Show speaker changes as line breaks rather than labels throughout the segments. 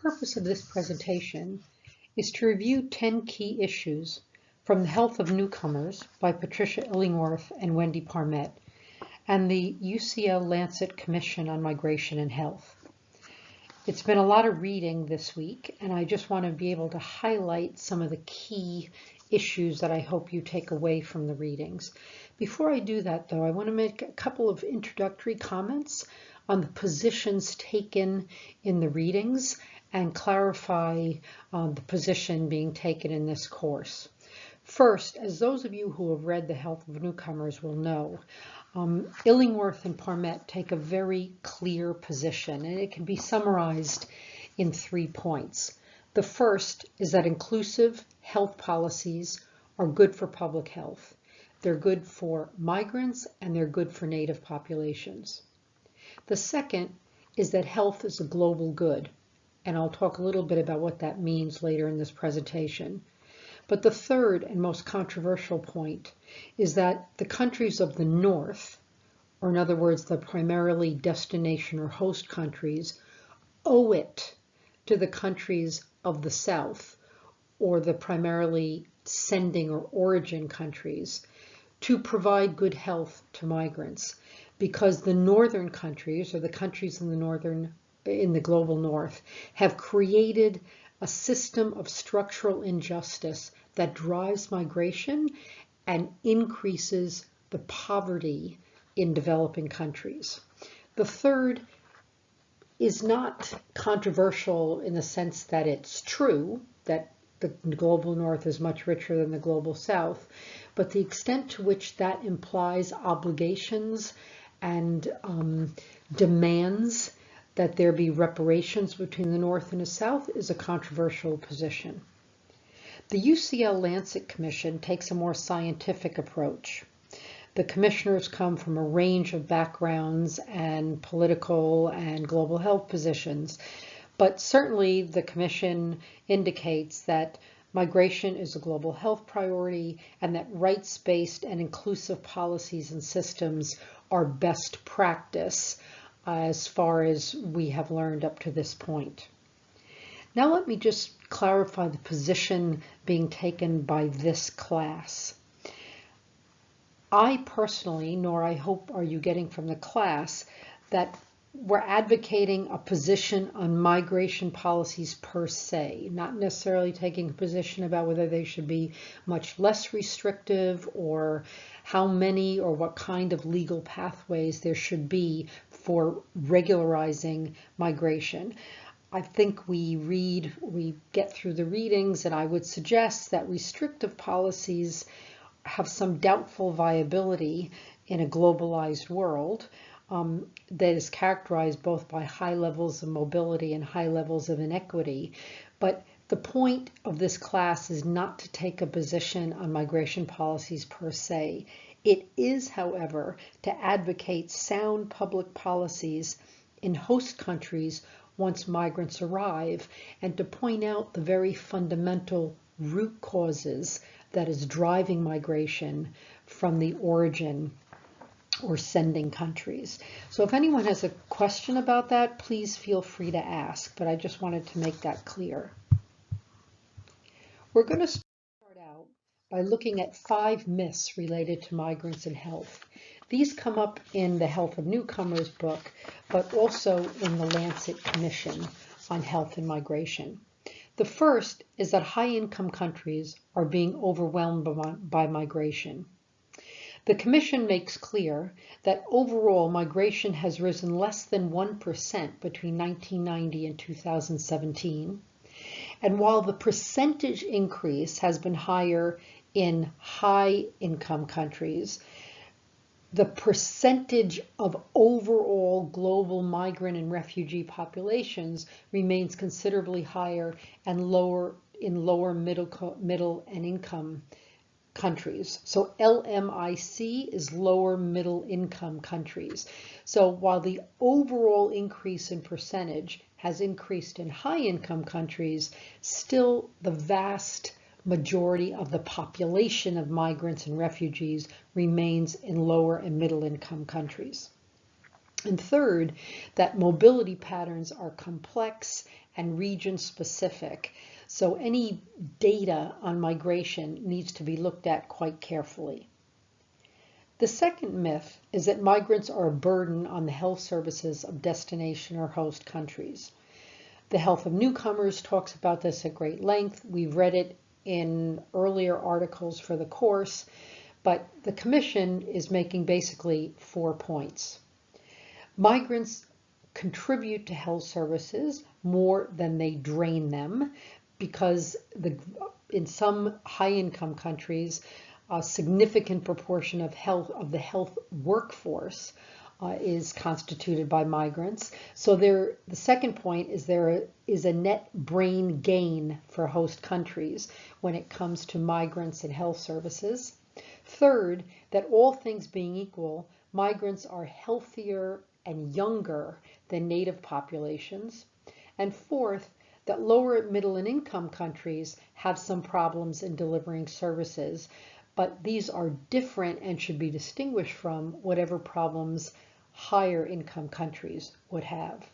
purpose of this presentation is to review 10 key issues from The Health of Newcomers by Patricia Illingworth and Wendy Parmet and the UCL Lancet Commission on Migration and Health. It's been a lot of reading this week, and I just want to be able to highlight some of the key issues that I hope you take away from the readings. Before I do that, though, I want to make a couple of introductory comments on the positions taken in the readings and clarify the position being taken in this course. First, as those of you who have read The Health of Newcomers will know, Illingworth and Parmet take a very clear position, and it can be summarized in 3 points. The first is that inclusive health policies are good for public health. They're good for migrants and they're good for native populations. The second is that health is a global good, and I'll talk a little bit about what that means later in this presentation. But the third and most controversial point is that the countries of the North, or in other words, the primarily destination or host countries, owe it to the countries of the South, or the primarily sending or origin countries, to provide good health to migrants, because the northern countries, or the countries in the global North, have created a system of structural injustice that drives migration and increases the poverty in developing countries. The third is not controversial in the sense that it's true that the global North is much richer than the global South, but the extent to which that implies obligations and demands that there be reparations between the North and the South is a controversial position. The UCL Lancet Commission takes a more scientific approach. The commissioners come from a range of backgrounds and political and global health positions, but certainly the commission indicates that migration is a global health priority and that rights-based and inclusive policies and systems are best practice as far as we have learned up to this point. Now let me just clarify the position being taken by this class. I personally, nor I hope are you getting from the class, that we're advocating a position on migration policies per se, not necessarily taking a position about whether they should be much less restrictive or how many or what kind of legal pathways there should be for regularizing migration. I think we get through the readings, and I would suggest that restrictive policies have some doubtful viability in a globalized world that is characterized both by high levels of mobility and high levels of inequity. But the point of this class is not to take a position on migration policies per se. It is, however, to advocate sound public policies in host countries once migrants arrive, and to point out the very fundamental root causes that is driving migration from the origin or sending countries. So if anyone has a question about that, please feel free to ask, but I just wanted to make that clear. We're going to start out by looking at 5 myths related to migrants and health. These come up in the Health of Newcomers book, but also in the Lancet Commission on Health and Migration. The first is that high-income countries are being overwhelmed by migration. The Commission makes clear that overall migration has risen less than 1% between 1990 and 2017. And while the percentage increase has been higher in high-income countries, the percentage of overall global migrant and refugee populations remains considerably higher and lower in lower middle and income countries. So LMIC is lower middle income countries. So while the overall increase in percentage has increased in high income countries, still the vast majority of the population of migrants and refugees remains in lower and middle income countries. And third, that mobility patterns are complex and region specific. So any data on migration needs to be looked at quite carefully. The second myth is that migrants are a burden on the health services of destination or host countries. The Health of Newcomers talks about this at great length. We've read it in earlier articles for the course, but the Commission is making basically 4 points. Migrants contribute to health services more than they drain them because in some high-income countries, a significant proportion of the health workforce is constituted by migrants. So the second point is there is a net brain gain for host countries when it comes to migrants and health services. Third, that all things being equal, migrants are healthier and younger than native populations. And fourth, that lower middle and income countries have some problems in delivering services, but these are different and should be distinguished from whatever problems higher income countries would have.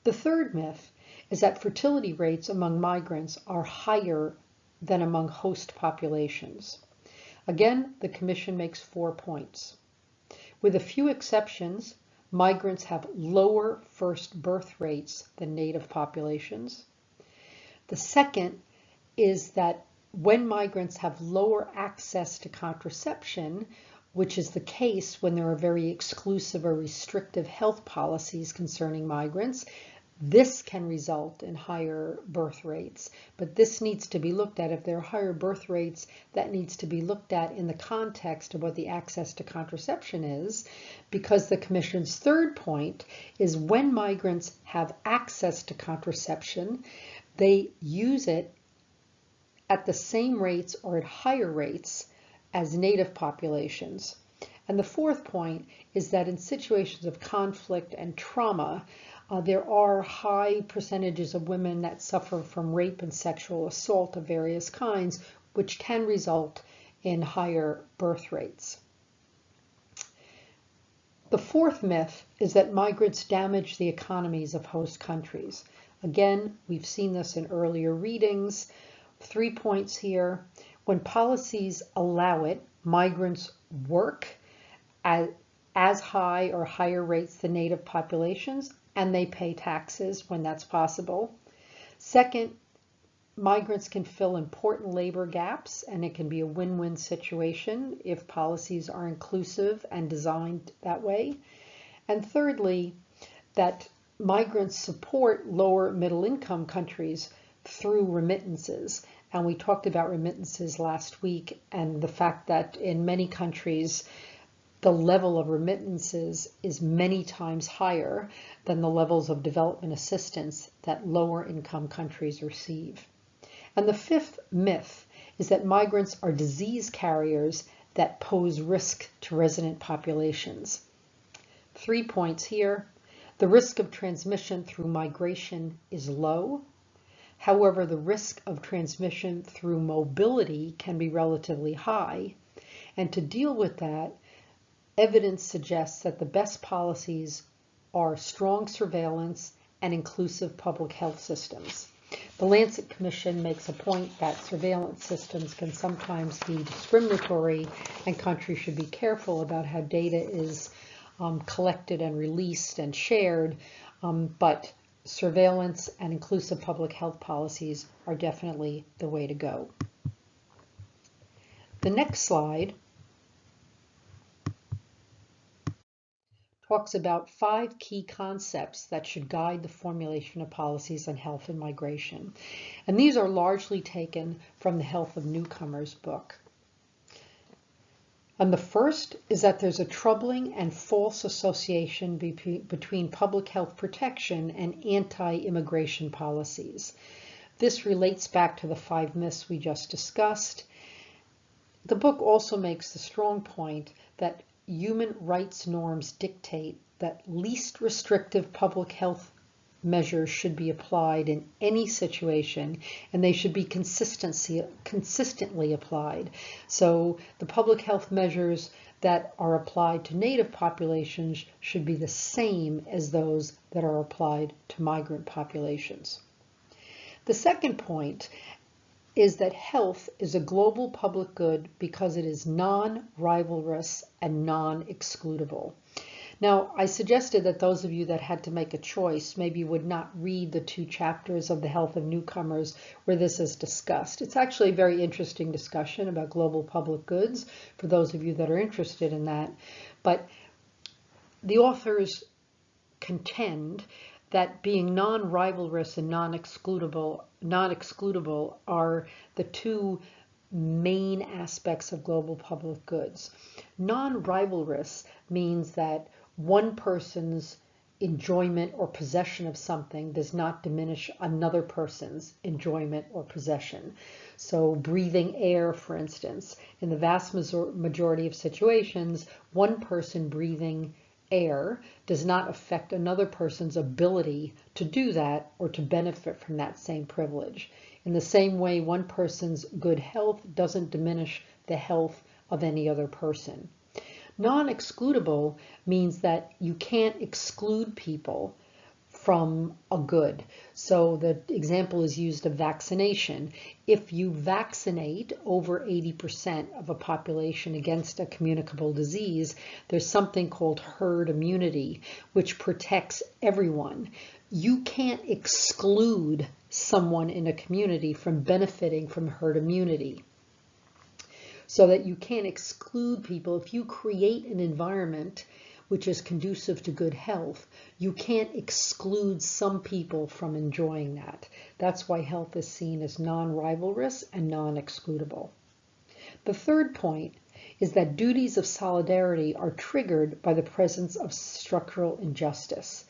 The third myth is that fertility rates among migrants are higher than among host populations. Again, the Commission makes 4 points. With a few exceptions, migrants have lower first birth rates than native populations. The second is that when migrants have lower access to contraception, which is the case when there are very exclusive or restrictive health policies concerning migrants, this can result in higher birth rates. But this needs to be looked at. If there are higher birth rates, that needs to be looked at in the context of what the access to contraception is, because the Commission's third point is when migrants have access to contraception, they use it at the same rates or at higher rates as native populations. And the fourth point is that in situations of conflict and trauma, there are high percentages of women that suffer from rape and sexual assault of various kinds, which can result in higher birth rates. The fourth myth is that migrants damage the economies of host countries. Again, we've seen this in earlier readings. 3 points here. When policies allow it, migrants work at as high or higher rates than native populations, and they pay taxes when that's possible. Second, migrants can fill important labor gaps, and it can be a win-win situation if policies are inclusive and designed that way. And thirdly, that migrants support lower middle income countries through remittances. And we talked about remittances last week and the fact that in many countries, the level of remittances is many times higher than the levels of development assistance that lower income countries receive. And the fifth myth is that migrants are disease carriers that pose risk to resident populations. 3 points here. The risk of transmission through migration is low. However, the risk of transmission through mobility can be relatively high. And to deal with that, evidence suggests that the best policies are strong surveillance and inclusive public health systems. The Lancet Commission makes a point that surveillance systems can sometimes be discriminatory, and countries should be careful about how data is collected and released and shared, but surveillance and inclusive public health policies are definitely the way to go. The next slide talks about 5 key concepts that should guide the formulation of policies on health and migration. And these are largely taken from the Health of Newcomers book. And the first is that there's a troubling and false association between public health protection and anti-immigration policies. This relates back to the 5 myths we just discussed. The book also makes the strong point that human rights norms dictate that least restrictive public health measures should be applied in any situation, and they should be consistently applied. So the public health measures that are applied to native populations should be the same as those that are applied to migrant populations. The second point is that health is a global public good because it is non-rivalrous and non-excludable. Now, I suggested that those of you that had to make a choice maybe would not read the 2 chapters of The Health of Newcomers where this is discussed. It's actually a very interesting discussion about global public goods for those of you that are interested in that. But the authors contend that being non-rivalrous and non-excludable are the 2 main aspects of global public goods. Non-rivalrous means that one person's enjoyment or possession of something does not diminish another person's enjoyment or possession. So breathing air, for instance, in the vast majority of situations, one person breathing air does not affect another person's ability to do that or to benefit from that same privilege. In the same way, one person's good health doesn't diminish the health of any other person. Non-excludable means that you can't exclude people from a good. So the example is used of vaccination. If you vaccinate over 80% of a population against a communicable disease, there's something called herd immunity, which protects everyone. You can't exclude someone in a community from benefiting from herd immunity. So that you can't exclude people. If you create an environment which is conducive to good health, you can't exclude some people from enjoying that. That's why health is seen as non-rivalrous and non-excludable. The third point is that duties of solidarity are triggered by the presence of structural injustice.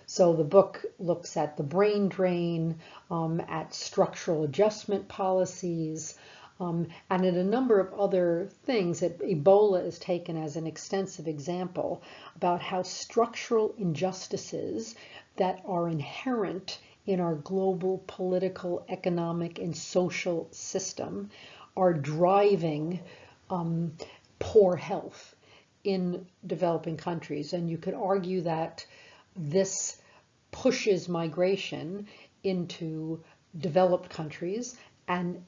So the book looks at the brain drain, at structural adjustment policies, and at a number of other things. That Ebola is taken as an extensive example about how structural injustices that are inherent in our global political, economic, and social system are driving poor health in developing countries. And you could argue that this pushes migration into developed countries and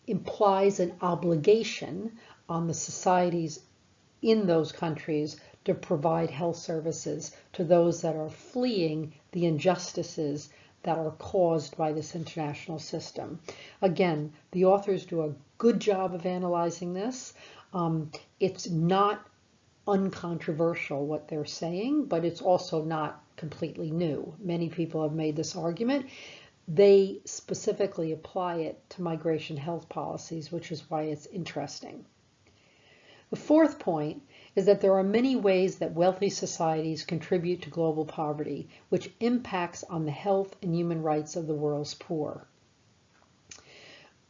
implies an obligation on the societies in those countries to provide health services to those that are fleeing the injustices that are caused by this international system. Again, the authors do a good job of analyzing this. It's not uncontroversial what they're saying, but it's also not completely new. Many people have made this argument. They specifically apply it to migration health policies, which is why it's interesting. The fourth point is that there are many ways that wealthy societies contribute to global poverty, which impacts on the health and human rights of the world's poor.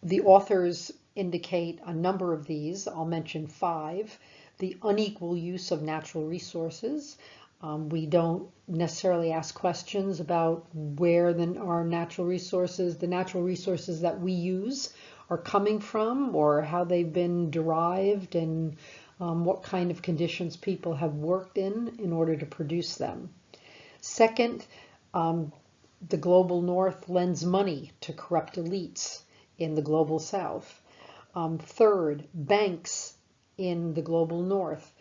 The authors indicate a number of these. I'll mention 5. The unequal use of natural resources. We don't necessarily ask questions about where our natural resources, the natural resources that we use, are coming from, or how they've been derived, and what kind of conditions people have worked in order to produce them. Second, the global North lends money to corrupt elites in the global South. Third, banks in the global North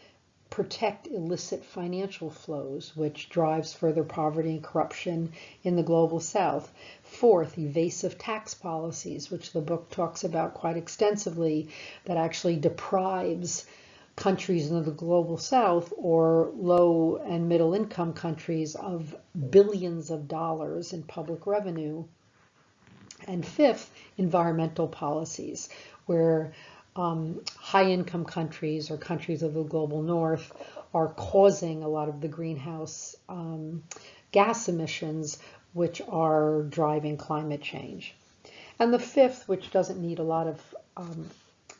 protect illicit financial flows, which drives further poverty and corruption in the global South. Fourth, evasive tax policies, which the book talks about quite extensively, that actually deprives countries in the global South or low and middle income countries of billions of dollars in public revenue. And fifth, environmental policies, where high-income countries or countries of the global North are causing a lot of the greenhouse gas emissions, which are driving climate change. And the fifth, which doesn't need a lot of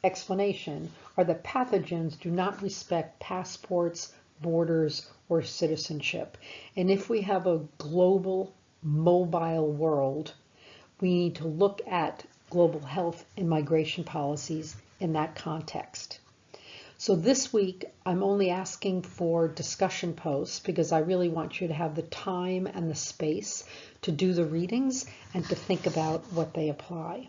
explanation, are that pathogens do not respect passports, borders, or citizenship. And if we have a global mobile world, we need to look at global health and migration policies in that context. So this week, I'm only asking for discussion posts because I really want you to have the time and the space to do the readings and to think about what they apply.